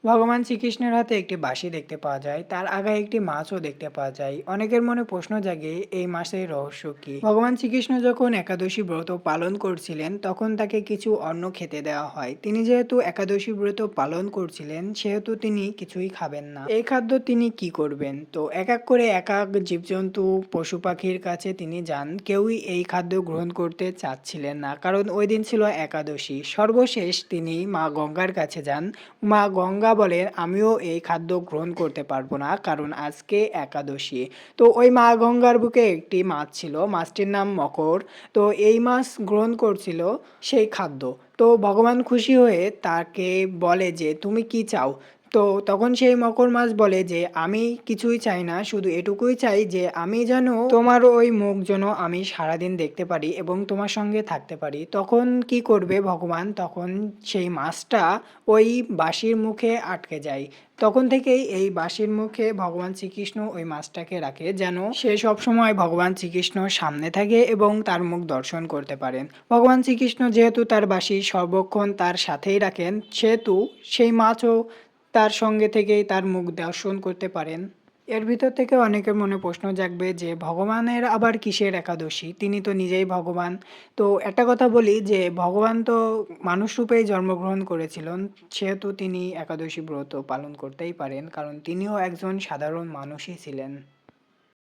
ভগবান শ্রীকৃষ্ণের হাতে একটি বাঁশি দেখতে পাওয়া যায়, তার আগায় একটি মাছও দেখতে পাওয়া যায়। অনেকের মনে প্রশ্ন জাগে এই মাছের রহস্য কি। ভগবান শ্রীকৃষ্ণ যখন একাদশী ব্রত পালন করছিলেন তখন তাকে কিছু অন্ন খেতে দেওয়া হয়। তিনি যেহেতু একাদশী ব্রত পালন করছিলেন সেহেতু তিনি কিছুই খাবেন না। এই খাদ্য তিনি কি করবেন, তো এক এক করে এক এক জীবজন্তু পশু পাখির কাছে তিনি যান, কেউই এই খাদ্য গ্রহণ করতে চাচ্ছিলেন না, কারণ ওই দিন ছিল একাদশী। সর্বশেষ তিনি মা গঙ্গার কাছে যান। মা গঙ্গা বলেন, আমিও এই খাদ্য গ্রহণ করতে পারবো না, কারণ আজকে একাদশী। তো ওই মা গঙ্গার বুকে একটি মাছ ছিল, মাছটির নাম মকর। তো এই মাছ গ্রহণ করছিল সেই খাদ্য। তো ভগবান খুশি হয়ে তাকে বলে যে তুমি কি চাও। তো তখন সেই মকর মাছ বলে যে আমি কিছুই চাই না, শুধু এটুকুই চাই যে আমি যেন তোমার ওই মুখ যেন আমি সারাদিন দেখতে পারি এবং তোমার সঙ্গে থাকতে পারি। তখন কি করবে ভগবান, তখন সেই মাছটা ওই বাঁশির মুখে আটকে যায়। তখন থেকেই এই বাঁশির মুখে ভগবান শ্রীকৃষ্ণ ওই মাছটাকে রাখে, যেন সে সবসময় ভগবান শ্রীকৃষ্ণর সামনে থাকে এবং তার মুখ দর্শন করতে পারেন। ভগবান শ্রীকৃষ্ণ যেহেতু তার বাঁশি সর্বক্ষণ তার সাথেই রাখেন, সেহেতু সেই মাছও তার সঙ্গে থেকেই তার মুখ দর্শন করতে পারেন। এর ভিতর থেকে অনেকের মনে প্রশ্ন জাগবে যে ভগবানের আবার কিসের একাদশী, তিনি তো নিজেই ভগবান। তো একটা কথা বলি যে ভগবান তো মানুষ রূপেই জন্মগ্রহণ করেছিলেন, সেহেতু তিনি একাদশী ব্রত পালন করতেই পারেন, কারণ তিনিও একজন সাধারণ মানুষই ছিলেন।